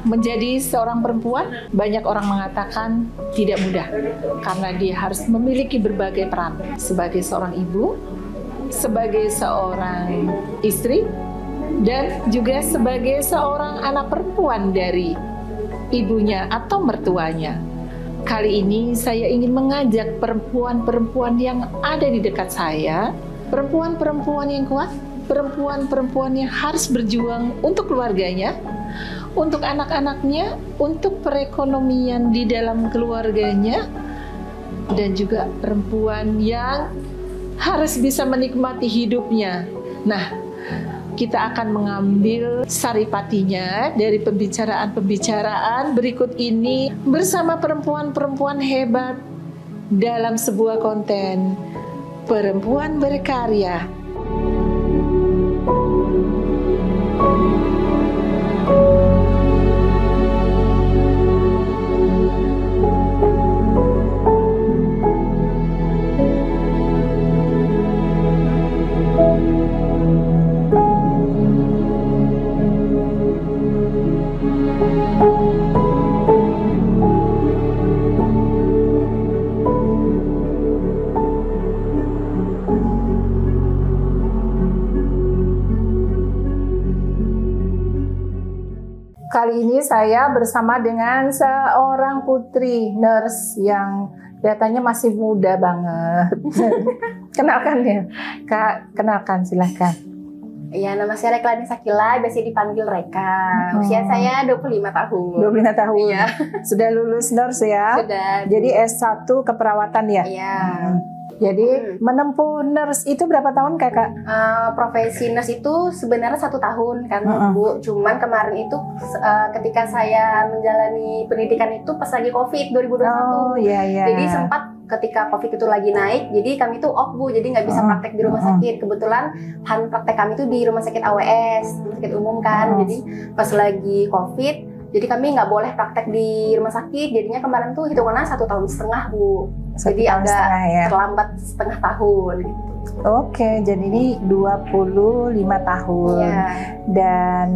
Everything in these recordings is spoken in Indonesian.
Menjadi seorang perempuan, banyak orang mengatakan tidak mudah karena dia harus memiliki berbagai peran sebagai seorang ibu, sebagai seorang istri, dan juga sebagai seorang anak perempuan dari ibunya atau mertuanya. Kali ini saya ingin mengajak perempuan-perempuan yang ada di dekat saya, perempuan-perempuan yang kuat, perempuan-perempuan yang harus berjuang untuk keluarganya, untuk anak-anaknya, untuk perekonomian di dalam keluarganya, dan juga perempuan yang harus bisa menikmati hidupnya. Nah, kita akan mengambil saripatinya dari pembicaraan-pembicaraan berikut ini bersama perempuan-perempuan hebat dalam sebuah konten Perempuan Berkarya. Kali ini saya bersama dengan seorang putri nurse yang kelihatannya masih muda banget. Kenalkan ya, Kak, kenalkan silahkan. Ya, nama saya Reklani Sakila, biasa dipanggil Reka. Usia saya 25 tahun. 25 tahun. Iya. Sudah lulus nurse ya? Sudah. Jadi S1 keperawatan ya? Iya. Jadi menempuh nurse itu berapa tahun Kakak? Profesi nurse itu sebenarnya 1 tahun kan Bu. Cuman kemarin itu ketika saya menjalani pendidikan itu pas lagi COVID 2021. Oh iya iya. Jadi sempat ketika COVID itu lagi naik, jadi kami tuh off Bu, jadi nggak bisa praktek di rumah sakit. Kebetulan praktek kami tuh di rumah sakit AWS, rumah sakit umum kan. Jadi pas lagi COVID, jadi kami nggak boleh praktek di rumah sakit. Jadinya kemarin tuh hitungannya 1,5 tahun Bu. Jadi agak terlambat setengah tahun gitu. Oke, jadi ini 25 tahun. Iya. Dan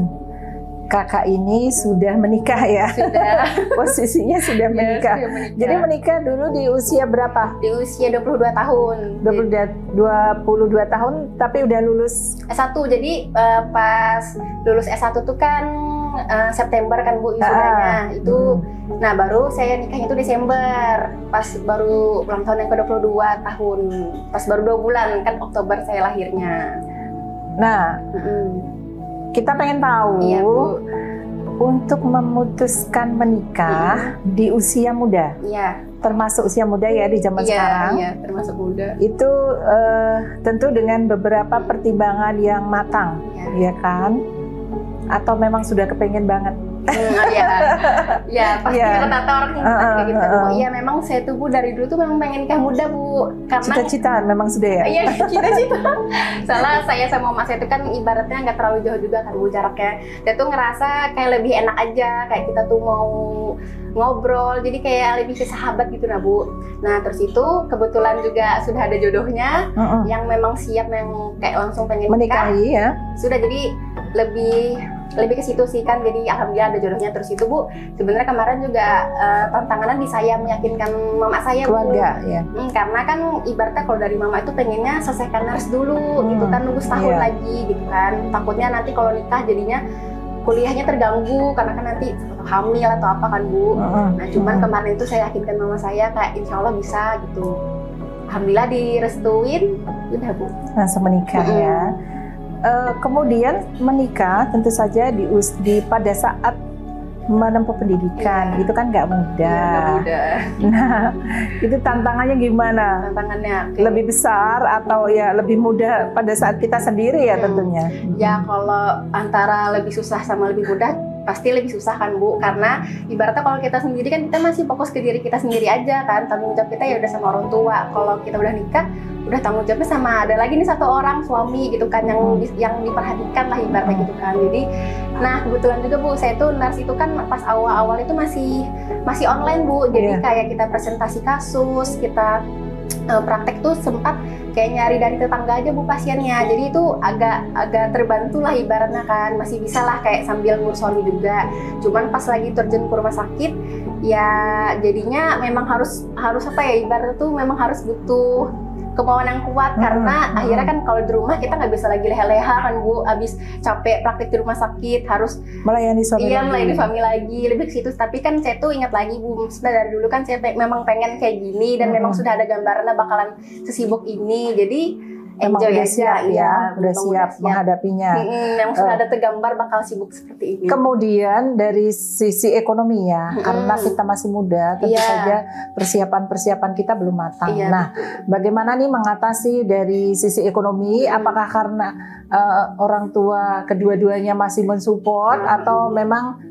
Kakak ini sudah menikah ya? Sudah. Posisinya sudah menikah. Sudah menikah. Jadi menikah dulu di usia berapa? Di usia 22 tahun. 22 tahun tapi udah lulus S1. Jadi pas lulus S1 tuh kan September kan Bu wisudanya. Itu nah baru saya nikahnya itu Desember. Pas baru ulang tahun yang ke-22 tahun. Pas baru 2 bulan kan Oktober saya lahirnya. Nah, kita pengen tahu, iya, Bu, untuk memutuskan menikah di usia muda, iya, termasuk usia muda ya di zaman sekarang, iya, termasuk muda. Itu tentu dengan beberapa pertimbangan yang matang, ya kan? Atau memang sudah kepengen banget? Ya pasti rata-rata orang kayak gitu Bu. Iya memang saya tuh Bu dari dulu tuh memang pengen nikah muda Bu. Karena cita-cita memang sudah ya? Iya cita-cita. Soalnya saya sama Mas itu kan ibaratnya nggak terlalu jauh juga kan Bu jaraknya. Dia tuh ngerasa kayak lebih enak aja, kayak kita tuh mau ngobrol, jadi kayak lebih ke sahabat gitu nah Bu. Nah terus itu kebetulan juga sudah ada jodohnya yang memang siap, yang kayak langsung pengen menikahi ya. Sudah, jadi lebih ke situ sih kan, jadi alhamdulillah ada jodohnya. Terus itu Bu, sebenarnya kemarin juga tantangannya di saya meyakinkan mama saya keluarga Bu. Ya. Karena kan ibaratnya kalau dari mama itu pengennya selesaikan nurse dulu gitu kan, nunggu setahun lagi gitu kan. Takutnya nanti kalau nikah jadinya kuliahnya terganggu karena kan nanti hamil atau apa kan Bu. Nah cuman kemarin itu saya yakinkan mama saya kayak insya Allah bisa gitu. Alhamdulillah direstuin, udah Bu. Langsung menikah ya. Kemudian menikah tentu saja pada saat menempuh pendidikan, itu kan nggak mudah. Nggak mudah. Nah, itu tantangannya gimana? Tantangannya lebih besar atau ya lebih mudah pada saat kita sendiri ya tentunya? Ya kalau antara lebih susah sama lebih mudah pasti lebih susah kan Bu, karena ibaratnya kalau kita sendiri kan kita masih fokus ke diri kita sendiri aja kan, tanggung jawab kita ya udah sama orang tua. Kalau kita udah nikah, udah tanggung jawabnya sama ada lagi nih satu orang suami gitu kan, yang diperhatikan lah ibaratnya gitu kan. Jadi nah kebetulan juga Bu, saya tuh nurse itu kan pas awal-awal itu masih online Bu, jadi kayak kita presentasi kasus, kita praktek tuh sempat kayak nyari dari tetangga aja Bu pasiennya. Jadi itu agak terbantu lah ibaratnya kan, masih bisa lah kayak sambil ngurus suami juga. Cuman pas lagi terjun ke rumah sakit ya jadinya memang harus apa ya, ibaratnya tuh memang harus butuh kemauan yang kuat, karena akhirnya kan kalau di rumah kita nggak bisa lagi leha-leha kan Bu, abis capek praktik di rumah sakit harus melayani suami lagi. Melayani suami lagi, lebih ke situ. Tapi kan saya tuh ingat lagi Bu, sudah dari dulu kan saya memang pengen kayak gini, dan memang sudah ada gambarannya bakalan sesibuk ini, jadi enjoy udah aja siap ya, udah siap menghadapinya. Yang sudah ada tergambar bakal sibuk seperti ini. Kemudian dari sisi ekonomi ya, karena kita masih muda, tentu saja persiapan kita belum matang. Nah, bagaimana nih mengatasi dari sisi ekonomi? Apakah karena orang tua kedua-duanya masih mensupport atau memang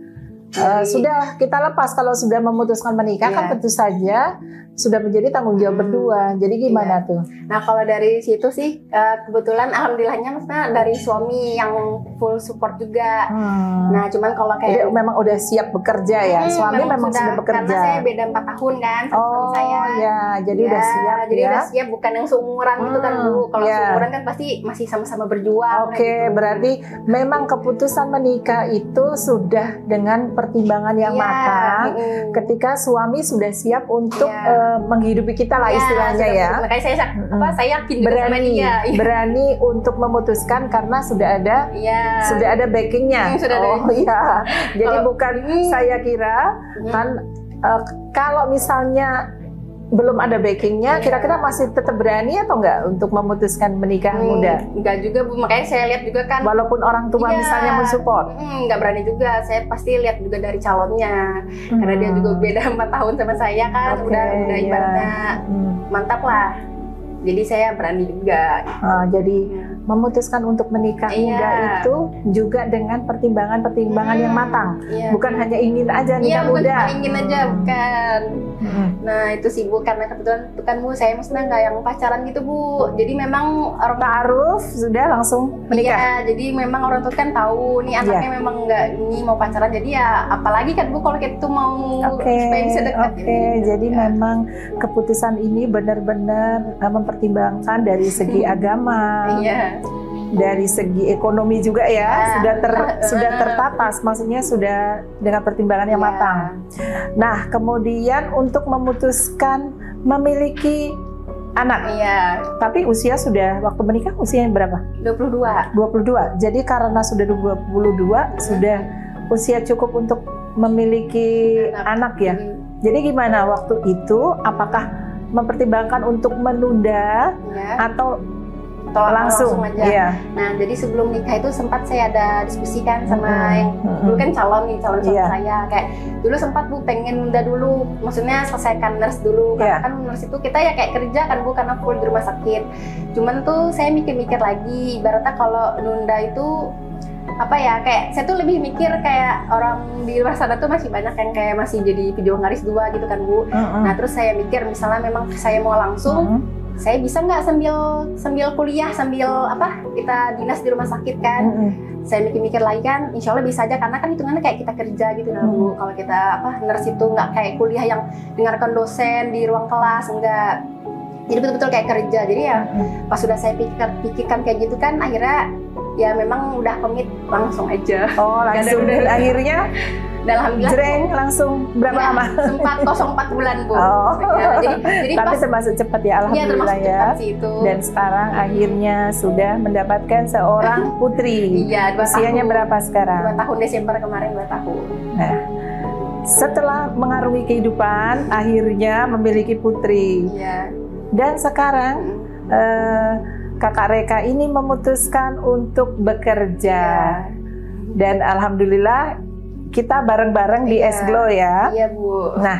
sudah kita lepas kalau sudah memutuskan menikah kan tentu saja sudah menjadi tanggung jawab berdua. Jadi gimana tuh? Nah kalau dari situ sih kebetulan alhamdulillahnya maksudnya dari suami yang full support juga. Nah cuman kalau kayak jadi memang udah siap bekerja ya. Suami memang sudah bekerja. Karena saya beda 4 tahun kan sama suami saya. Ya, jadi udah siap. Jadi udah siap, bukan yang seumuran gitu kan Bu. Kalau seumuran kan pasti masih sama-sama berjuang. Oke, berarti memang keputusan menikah itu sudah dengan pertimbangan yang matang. Ketika suami sudah siap untuk menghidupi kita lah istilahnya ya. Makanya saya yakin juga sama dia. Berani untuk memutuskan karena sudah ada backingnya. Iya. Jadi bukan saya kira kan kalau misalnya belum ada backingnya, kira-kira masih tetap berani atau enggak untuk memutuskan menikah muda? Enggak juga Bu, makanya saya lihat juga kan. Walaupun orang tua misalnya mensupport? Enggak berani juga, saya pasti lihat juga dari calonnya. Karena dia juga beda 4 tahun sama saya kan, udah ibaratnya mantap lah. Jadi saya berani juga. Jadi memutuskan untuk menikah muda itu juga dengan pertimbangan-pertimbangan yang matang. Bukan hanya ingin aja nikah muda. Bukan ingin aja, bukan. Nah itu sih Bu, karena kebetulan itu kan Bu, saya maksudnya nggak yang pacaran gitu Bu. Jadi memang orang ta'aruf sudah langsung menikah. Iya, jadi memang orang tua kan tahu nih anaknya memang nggak ini mau pacaran. Jadi ya apalagi kan Bu kalau kita tuh mau supaya bisa dekat. Jadi memang keputusan ini benar-benar mempertimbangkan dari segi agama. Dari segi ekonomi juga ya, sudah tertata, maksudnya sudah dengan pertimbangan yang matang. Nah, kemudian untuk memutuskan memiliki anak. Tapi usia sudah waktu menikah usianya berapa? 22. Jadi karena sudah 22 sudah usia cukup untuk memiliki anak ya. Jadi gimana waktu itu? Apakah mempertimbangkan untuk menunda atau langsung aja. Nah, jadi sebelum nikah itu sempat saya ada diskusikan sama yang dulu kan calon suami saya. Kayak dulu sempat Bu pengen nunda dulu, maksudnya selesaikan nurse dulu. Karena kan nurse itu kita ya kayak kerja kan Bu, karena full di rumah sakit. Cuman tuh saya mikir-mikir lagi, ibaratnya kalau nunda itu apa ya, kayak saya tuh lebih mikir kayak orang di luar sana tuh masih banyak yang kayak masih jadi videonaris 2 gitu kan Bu. Nah terus saya mikir misalnya memang saya mau langsung, saya bisa nggak sambil kuliah, sambil kita dinas di rumah sakit kan. Saya mikir-mikir lagi kan, insya Allah bisa aja karena kan hitungannya kayak kita kerja gitu kan Bu. Kalau kita nurse itu nggak kayak kuliah yang dengarkan dosen di ruang kelas, enggak. Jadi betul-betul kayak kerja. Jadi ya pas sudah saya pikirkan kayak gitu kan, akhirnya ya memang udah komit langsung aja. Langsung. Dan akhirnya alhamdulillah jreng langsung berapa lama? Sempat 04 bulan Bu. Jadi tapi termasuk cepat ya, alhamdulillah ya. Itu. Dan sekarang akhirnya sudah mendapatkan seorang putri. Usianya berapa sekarang? 2 tahun, Desember kemarin 2 tahun. Nah, setelah mengarungi kehidupan, akhirnya memiliki putri. Dan sekarang Kakak Reka ini memutuskan untuk bekerja. Dan alhamdulillah kita bareng-bareng di Esglo ya. Iya Bu. Nah,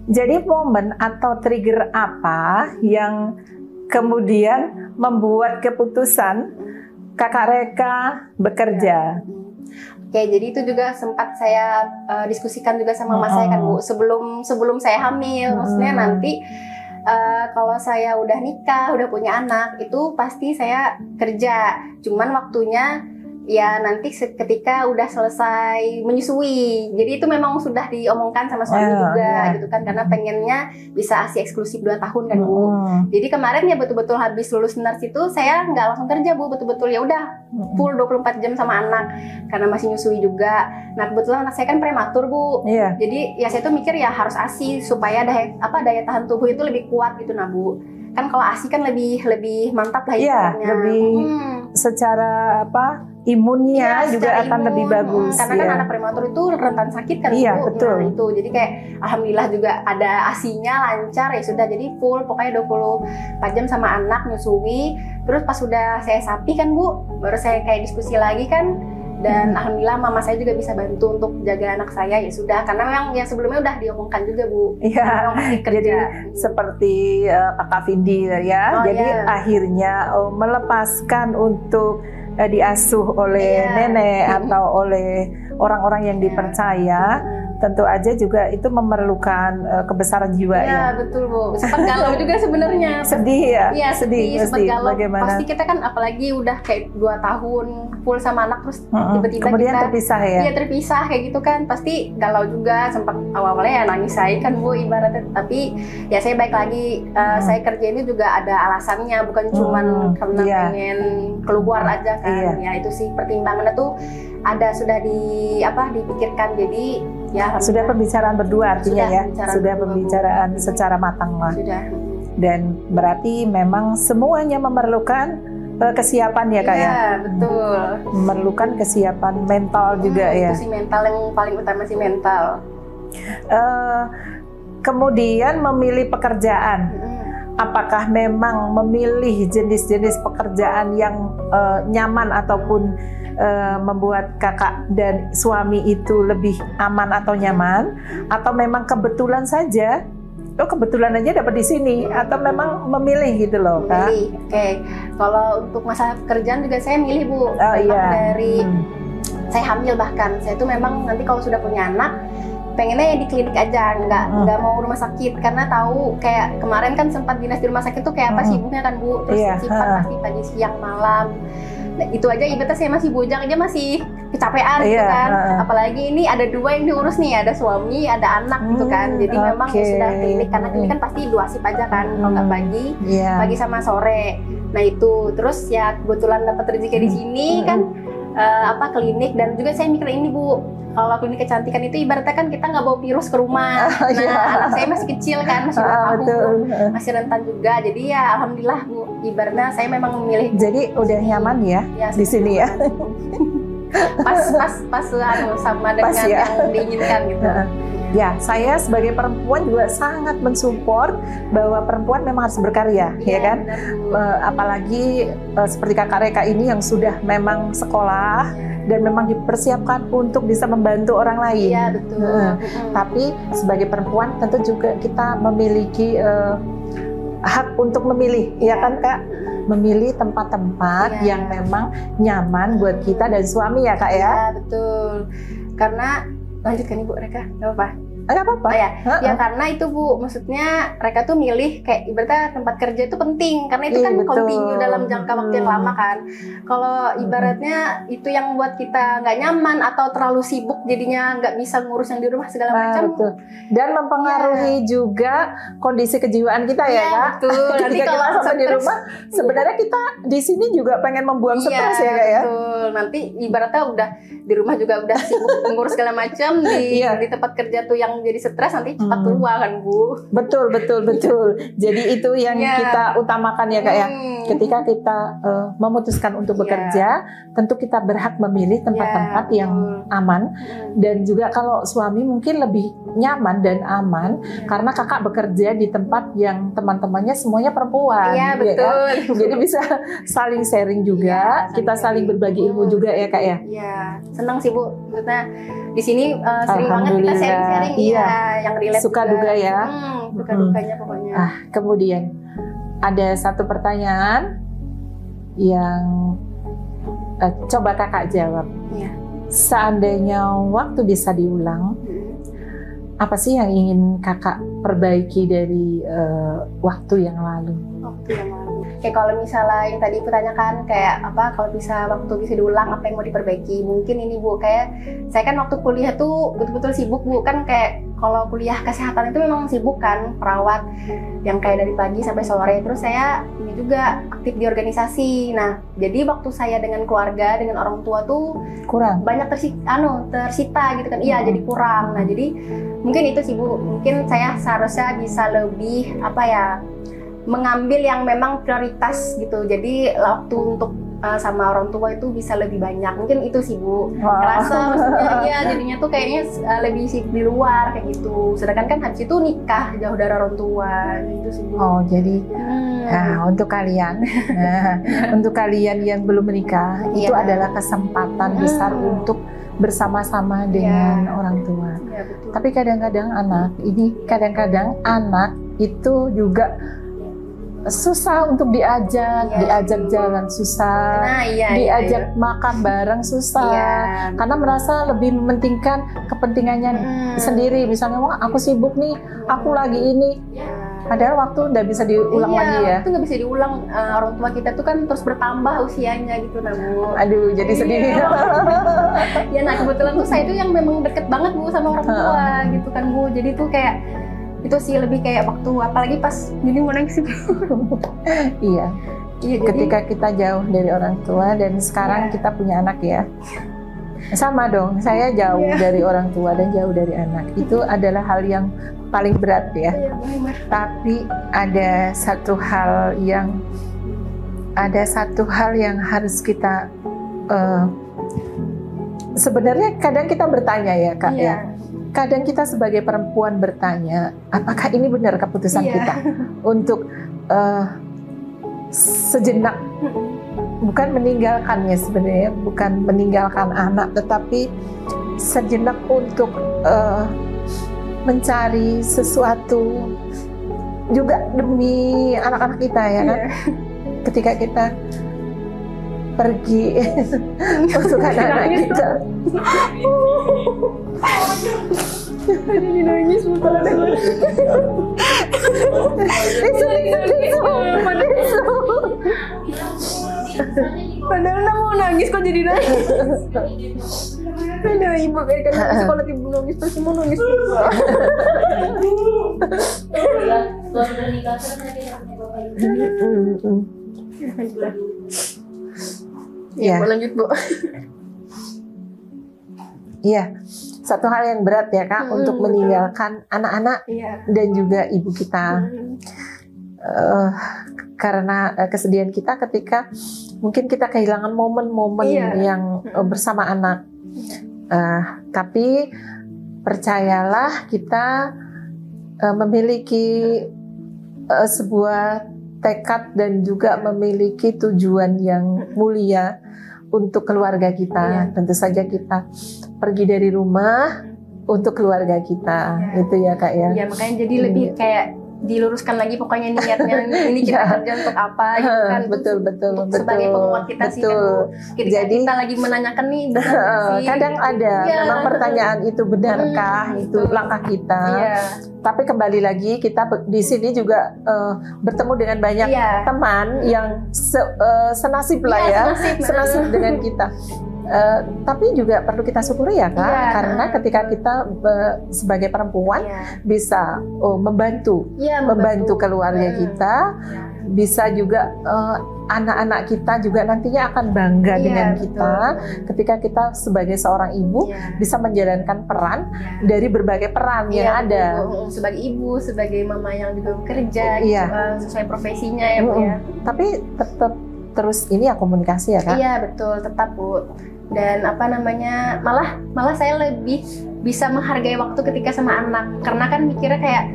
jadi momen atau trigger apa yang kemudian membuat keputusan Kakak Reka bekerja? Oke, jadi itu juga sempat saya diskusikan juga sama mas saya kan Bu. Sebelum saya hamil, maksudnya nanti kalau saya udah nikah, udah punya anak, itu pasti saya kerja. Cuman waktunya ya nanti ketika udah selesai menyusui. Jadi itu memang sudah diomongkan sama suami juga gitu kan, karena pengennya bisa ASI eksklusif 2 tahun kan Bu. Jadi kemarin ya betul-betul habis lulus nurse itu saya nggak langsung kerja Bu, betul-betul ya udah full 24 jam sama anak karena masih nyusui juga. Nah kebetulan anak saya kan prematur Bu. Jadi ya saya tuh mikir ya harus ASI supaya daya tahan tubuh itu lebih kuat gitu nah Bu. Kan kalau ASI kan lebih mantap lah istilahnya. Lebih secara imunnya juga akan lebih bagus. Karena kan anak prematur itu rentan sakit kan Bu. Betul. Nah, itu jadi kayak alhamdulillah juga ada ASI-nya lancar ya sudah, jadi full pokoknya 24 jam sama anak nyusui. Terus pas sudah saya sapi kan Bu, baru saya kayak diskusi lagi kan. Dan alhamdulillah mama saya juga bisa bantu untuk jaga anak saya ya sudah, karena memang yang sebelumnya udah diomongkan juga Bu. Iya. Jadi seperti Kakak Vindi ya. Jadi akhirnya melepaskan untuk diasuh oleh nenek atau oleh orang-orang yang dipercaya, tentu aja juga itu mememerlukan kebesaran jiwa ya. Iya betul Bu. Sempat galau juga sebenarnya. Sedih ya? Iya sedih. Sempat galau. Bagaimana? Pasti kita kan apalagi udah kayak 2 tahun full sama anak terus tiba-tiba kemudian kita terpisah ya? Iya terpisah kayak gitu kan. Pasti galau juga. Sempat awal-awalnya ya nangis saya kan Bu ibaratnya. Tapi ya saya baik lagi. Saya kerja ini juga ada alasannya. Bukan cuman karena pengen keluar aja kan. Ya itu sih pertimbangannya tuh ada sudah dipikirkan. Jadi ya sudah pembicaraan berdua artinya sudah pembicaraan secara matang lah. Sudah. Dan berarti memang semuanya memerlukan kesiapan ya Kak ya? Iya betul. Memerlukan kesiapan mental juga ya. Itu sih mental yang paling utama sih mental. Kemudian memilih pekerjaan. Apakah memang memilih jenis-jenis pekerjaan yang nyaman ataupun membuat kakak dan suami itu lebih aman atau nyaman, atau memang kebetulan saja, kebetulan aja dapat di sini, atau memang memilih gitu loh Kak? Oke. Kalau untuk masalah pekerjaan juga saya milih Bu. Dari saya hamil bahkan, saya tuh memang nanti kalau sudah punya anak pengennya ya di klinik aja, nggak mau rumah sakit, karena tahu kayak kemarin kan sempat dinas di rumah sakit tuh kayak apa sibuknya kan Bu, terus sifat pasti pagi siang malam. Nah, itu aja ibaratnya saya masih bujang aja masih kecapean gitu kan. Apalagi ini ada 2 yang diurus nih, ada suami, ada anak gitu kan. Jadi memang ya sudah klinik, karena klinik kan pasti 2 shift aja kan, kalau nggak pagi sama sore. Nah itu terus ya kebetulan dapat rezeki di sini kan klinik, dan juga saya mikir ini Bu, kalau klinik kecantikan itu ibaratnya kan kita nggak bawa virus ke rumah. Anak saya masih kecil kan, masih masih rentan juga. Jadi ya alhamdulillah Bu, ibaratnya saya memang memilih. Jadi udah nyaman ya di sini ya. pas sama dengan yang diinginkan gitu. Ya, saya sebagai perempuan juga sangat mensupport bahwa perempuan memang harus berkarya, ya kan? Apalagi seperti Kakak Reka ini yang sudah memang sekolah dan memang dipersiapkan untuk bisa membantu orang lain. Iya, betul. Tapi sebagai perempuan tentu juga kita memiliki hak untuk memilih, ya kan Kak? Memilih tempat-tempat yang memang nyaman buat kita dan suami ya Kak ya? Iya, betul. Karena lanjutkan Ibu Reka, nggak apa-apa? Nggak apa-apa. Ya karena itu Bu, maksudnya mereka tuh milih kayak ibaratnya tempat kerja itu penting, karena itu kan continue dalam jangka waktu yang lama kan. Kalau ibaratnya itu yang buat kita nggak nyaman atau terlalu sibuk jadinya nggak bisa ngurus yang di rumah segala macam. Dan mempengaruhi juga kondisi kejiwaan kita ya Kak. Betul. Nanti kalau sampai di rumah, sebenarnya kita di sini juga pengen membuang stres ya Kak ya. Betul. Nanti ibaratnya udah di rumah juga udah sibuk ngurus segala macam, di tempat kerja tuh yang jadi stres, nanti cepat keluar kan Bu. Betul. Jadi itu yang kita utamakan ya Kak ya. Ketika kita memutuskan untuk bekerja, tentu kita berhak memilih tempat-tempat yang aman. Dan juga kalau suami mungkin lebih nyaman dan aman karena kakak bekerja di tempat yang teman-temannya semuanya perempuan. Iya betul. Ya kan? Jadi bisa saling sharing juga, kita saling berbagi ilmu juga ya Kak ya. Iya, senang sih Bu. Maksudnya di sini sering banget kita sharing-sharing yang relate suka juga ya. Suka dukanya pokoknya. Kemudian ada satu pertanyaan yang coba Kakak jawab. Seandainya waktu bisa diulang, apa sih yang ingin Kakak perbaiki dari waktu yang lalu? Kayak kalau misalnya yang tadi Ibu tanyakan kayak apa, kalau bisa waktu bisa diulang apa yang mau diperbaiki, mungkin ini Bu, kayak saya kan waktu kuliah tuh betul-betul sibuk Bu, kan kayak kalau kuliah kesehatan itu memang sibuk kan, perawat yang kayak dari pagi sampai sore. Terus saya ini juga aktif di organisasi. Nah, jadi waktu saya dengan keluarga, dengan orang tua tuh kurang, banyak tersita gitu kan. Iya, jadi kurang. Nah, jadi mungkin itu sih Bu, mungkin saya seharusnya bisa lebih apa ya, mengambil yang memang prioritas gitu. Jadi waktu untuk sama orang tua itu bisa lebih banyak. Mungkin itu sih Bu. Kerasa maksudnya iya, jadinya tuh kayaknya lebih sibuk di luar kayak gitu. Sedangkan kan habis itu nikah jauh dari orang tua gitu sih Bu. Oh, jadi nah, untuk kalian untuk kalian yang belum menikah itu adalah kesempatan besar untuk bersama-sama dengan orang tua. Betul. Tapi kadang-kadang anak itu juga susah untuk diajak jalan susah, diajak makan bareng susah, karena merasa lebih mementingkan kepentingannya sendiri. Misalnya, wah aku sibuk nih, aku lagi ini. Padahal waktu nggak bisa diulang lagi ya. Itu nggak bisa diulang. Orang tua kita tuh kan terus bertambah usianya gitu, Bu. Aduh, jadi sedih. Ya, nah kebetulan tuh saya tuh yang memang deket banget Bu sama orang tua gitu kan Bu. Jadi tuh kayak itu sih lebih kayak waktu, apalagi pas jadi mau nangis. Iya. Ketika kita jauh dari orang tua dan sekarang kita punya anak ya. Sama dong, saya jauh dari orang tua dan jauh dari anak. Itu adalah hal yang paling berat ya. Tapi ada satu hal yang harus kita sebenarnya kadang kita bertanya ya Kak ya. Kadang kita sebagai perempuan bertanya, apakah ini benar keputusan kita untuk sejenak, bukan meninggalkannya sebenarnya, bukan meninggalkan anak, tetapi sejenak untuk mencari sesuatu juga demi anak-anak kita ya kan. Ketika kita pergi untuk anak-anak kita. Ini nangis padahal mau nangis kok jadi nangis. Ada ibu kayak kan sekolah ibu nangis pasti mau nangis. Ya, lanjut Bu. Iya, satu hal yang berat ya Kak untuk meninggalkan anak-anak dan juga ibu kita. Karena kesedihan kita ketika mungkin kita kehilangan momen-momen yang bersama anak. Tapi percayalah kita memiliki sebuah tekad dan juga memiliki tujuan yang mulia untuk keluarga kita. Tentu saja kita pergi dari rumah untuk keluarga kita, itu ya Kak ya. Iya, makanya jadi lebih kayak diluruskan lagi pokoknya niatnya ini kita kerja untuk apa gitu kan. Betul. Sebagai penguat kita sih kan Bu. Jadi kita lagi menanyakan nih kadang ada memang pertanyaan itu benarkah itu langkah kita. Tapi kembali lagi kita di sini juga bertemu dengan banyak teman yang senasib lah ya, senasib dengan kita. Tapi juga perlu kita syukuri ya Kak, karena ketika kita sebagai perempuan bisa membantu keluarga kita, bisa juga anak-anak kita juga nantinya akan bangga dengan kita ketika kita sebagai seorang ibu bisa menjalankan peran dari berbagai peran yang ada. Sebagai ibu, sebagai mama yang juga bekerja sesuai profesinya ya Bu ya. Tapi tetap terus ini ya komunikasi ya Kak? Iya betul, tetap Bu. Dan apa namanya, malah saya lebih bisa menghargai waktu ketika sama anak, karena kan mikirnya kayak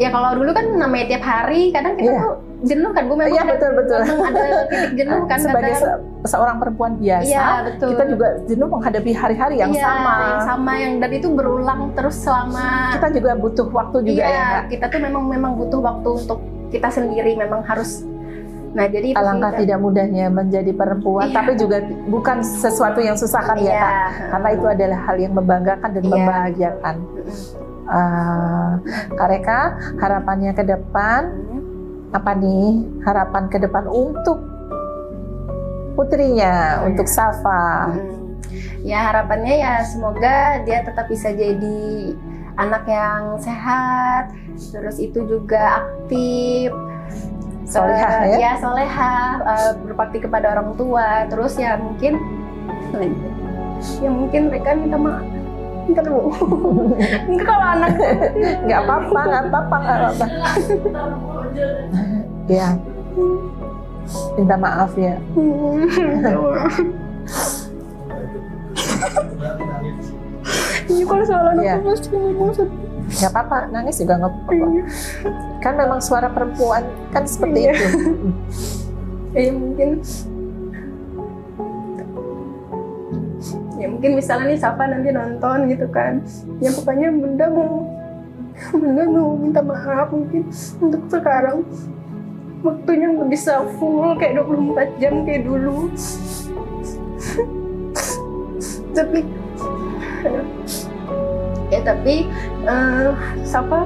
ya kalau dulu kan namanya tiap hari kadang kita tuh jenuh kan Bu, memang betul. ada titik jenuh kan sebagai seorang perempuan biasa, kita juga jenuh menghadapi hari-hari yang sama dan itu berulang terus selama. Kita juga butuh waktu juga ya Kak? Kita tuh memang butuh waktu untuk kita sendiri, memang harus. Nah, jadi alangkah tidak mudahnya menjadi perempuan, tapi juga bukan sesuatu yang susah kan ya Kak? Karena itu adalah hal yang membanggakan dan membahagiakan. Kak Reka, harapannya ke depan apa nih harapan ke depan untuk putrinya, untuk Safa? Ya harapannya ya semoga dia tetap bisa jadi anak yang sehat, terus itu juga aktif, Solehah ya? Ya solehah, berbakti kepada orang tua, terus ya mungkin mereka minta maaf. Entar dulu. Enggak kalau anak nggak apa-apa. Ya, minta maaf ya. Ini kalau soal anak Iya. pasti ngomong sedih. Nggak apa-apa, nangis juga nggak apa-apa. Kan memang suara perempuan kan seperti Iya. itu. Ya mungkin misalnya nih Safa nanti nonton gitu kan, ya pokoknya bunda mau minta maaf mungkin untuk sekarang waktunya nggak bisa full kayak 24 jam kayak dulu. tapi Safa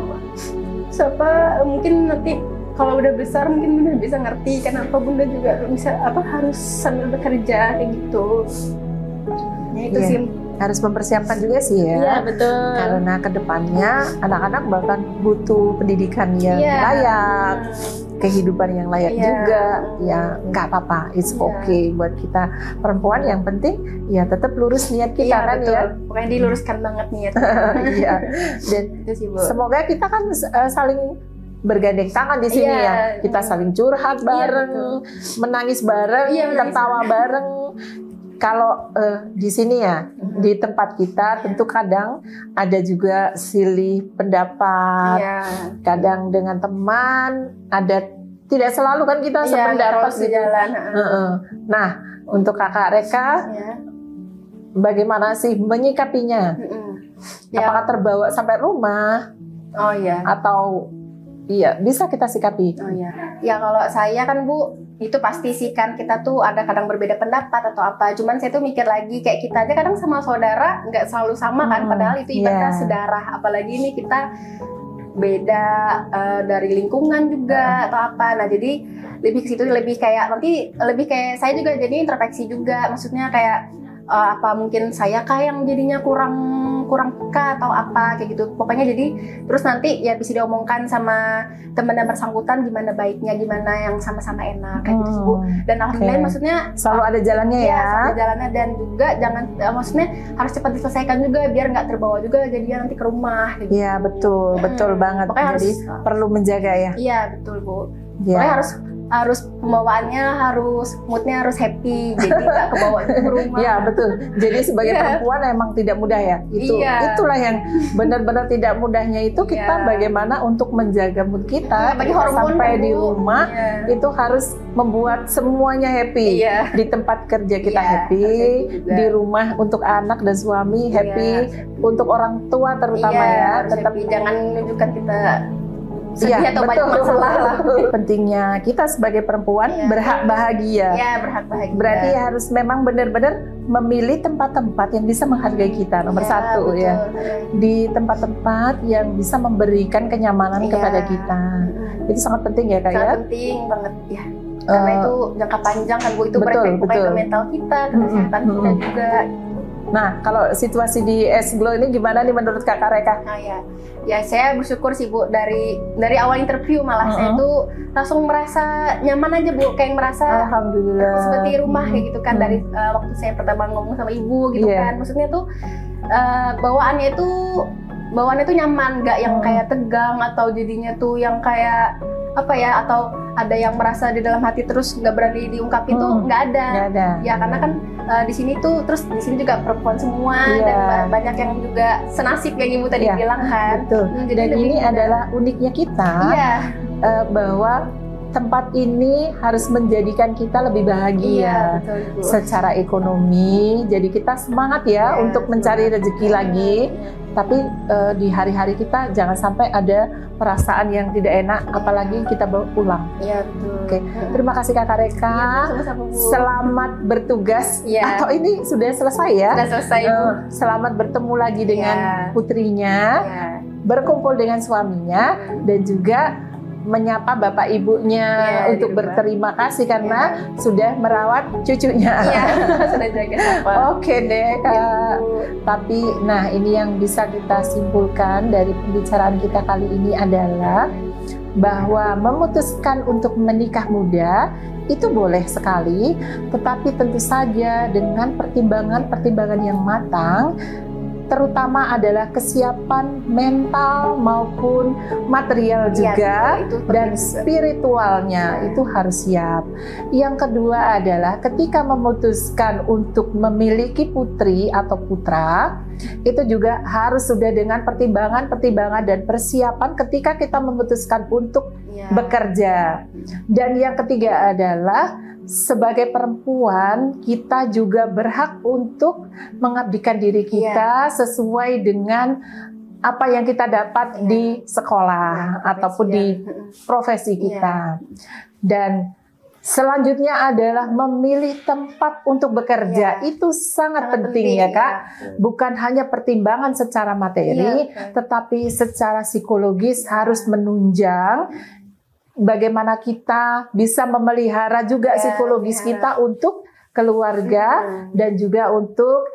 mungkin nanti kalau udah besar mungkin bunda bisa ngerti kenapa bunda juga bisa harus sambil bekerja kayak gitu. Ya itu Iya. sih. Harus mempersiapkan juga sih ya. Iya betul. Karena kedepannya anak-anak bahkan butuh pendidikan yang layak, kehidupan yang layak juga. Ya nggak apa-apa, it's okay buat kita perempuan. Yang penting ya tetap lurus niat kita kan betul. ya. Pokoknya diluruskan banget niat. Iya. Dan Itu sih, Bu. semoga kita kan saling bergandeng tangan di sini ya. Kita saling curhat bareng, menangis bareng, tertawa bareng. Kalau di sini ya, di tempat kita tentu kadang ada juga silih pendapat, kadang dengan teman, ada tidak selalu kan kita sependapat di jalan. Nah, untuk Kakak Reka, bagaimana sih menyikapinya? Apakah terbawa sampai rumah? Oh iya. Atau bisa kita sikapi? Oh iya. Ya kalau saya kan Bu, itu pasti sih kan kita tuh ada kadang berbeda pendapat atau apa. Cuman saya tuh mikir lagi kayak kita aja kadang sama saudara nggak selalu sama kan. Padahal itu ibaratnya sedarah. Apalagi ini kita beda dari lingkungan juga atau apa. Nah jadi lebih ke situ, lebih kayak saya juga jadi introspeksi juga. Maksudnya kayak apa mungkin saya yang jadinya kurang peka atau apa kayak gitu. Pokoknya jadi terus nanti ya bisa diomongkan sama teman yang bersangkutan gimana baiknya, gimana yang sama-sama enak kayak gitu Bu. Dan alhamdulillah maksudnya selalu ada jalannya ya. Selalu ada jalannya dan juga jangan maksudnya harus cepat diselesaikan juga biar nggak terbawa juga jadinya nanti ke rumah gitu. Iya betul banget. Pokoknya jadi perlu menjaga ya. Iya betul Bu. Pokoknya harus pembawaannya moodnya harus happy, jadi nggak kebawa juga ke rumah. Iya betul. Jadi sebagai perempuan emang tidak mudah ya. Itulah yang benar-benar tidak mudahnya itu kita bagaimana untuk menjaga mood kita sampai di rumah itu harus membuat semuanya happy. Di tempat kerja kita happy, di rumah untuk anak dan suami happy, untuk orang tua terutama tetap jangan menunjukkan kita sedih atau banyak masalah lah. Pentingnya kita sebagai perempuan berhak bahagia. Iya, berhak bahagia. Berarti harus memang benar-benar memilih tempat-tempat yang bisa menghargai kita. Nomor satu betul. ya. Di tempat-tempat yang bisa memberikan kenyamanan kepada kita. Itu sangat penting ya Kak ya? Sangat penting banget ya. Karena itu jangka panjang kan Bu, itu berefek ke mental kita, ke kesehatan kita juga. Nah, kalau situasi di Esglow ini gimana nih menurut Kakak Reka? Nah, ya saya bersyukur sih Bu, dari awal interview malah saya tuh langsung merasa nyaman aja Bu, kayak merasa alhamdulillah seperti rumah kayak gitu kan. Dari waktu saya pertama ngomong sama ibu gitu kan, maksudnya tuh bawaannya tuh nyaman, nggak yang kayak tegang atau jadinya tuh yang kayak apa ya, atau ada yang merasa di dalam hati terus nggak berani diungkapin tuh nggak ada. Ya karena kan di sini juga perempuan semua dan banyak yang juga senasib kayak ibu tadi bilang kan. Betul. Jadi dan ini adalah uniknya kita bahwa tempat ini harus menjadikan kita lebih bahagia secara ekonomi. Jadi kita semangat untuk mencari rezeki lagi. Tapi di hari-hari kita jangan sampai ada perasaan yang tidak enak, apalagi kita bawa pulang. Iya betul. Oke, terima kasih Kakak Reka. Selamat bertugas. Atau ini sudah selesai ya? Sudah selesai Bu. Selamat bertemu lagi dengan putrinya, berkumpul dengan suaminya, dan juga menyapa bapak ibunya untuk berterima kasih karena sudah merawat cucunya. Iya, sudah jaga siapa. Oke deh Kak. Tapi nah ini yang bisa kita simpulkan dari pembicaraan kita kali ini adalah bahwa memutuskan untuk menikah muda itu boleh sekali, tetapi tentu saja dengan pertimbangan-pertimbangan yang matang, terutama adalah kesiapan mental maupun material juga, dan spiritualnya itu harus siap. Yang kedua adalah ketika memutuskan untuk memiliki putri atau putra, itu juga harus sudah dengan pertimbangan dan persiapan ketika kita memutuskan untuk bekerja. Dan yang ketiga adalah sebagai perempuan kita juga berhak untuk mengabdikan diri kita sesuai dengan apa yang kita dapat di sekolah ataupun di profesi kita. Dan selanjutnya adalah memilih tempat untuk bekerja. Itu sangat penting ya Kak. Bukan hanya pertimbangan secara materi, tetapi secara psikologis harus menunjang bagaimana kita bisa memelihara juga psikologis kita untuk keluarga dan juga untuk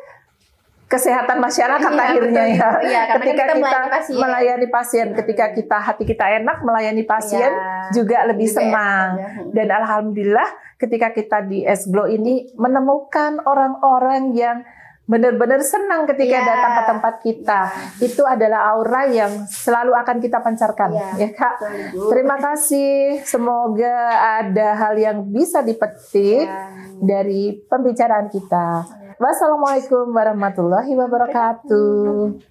kesehatan masyarakat akhirnya ketika kita melayani pasien, ketika hati kita enak melayani pasien juga lebih senang. Dan alhamdulillah ketika kita di S-Glow ini menemukan orang-orang yang benar-benar senang ketika datang ke tempat kita. Itu adalah aura yang selalu akan kita pancarkan, ya Kak. Terima kasih. Semoga ada hal yang bisa dipetik dari pembicaraan kita. Wassalamualaikum warahmatullahi wabarakatuh.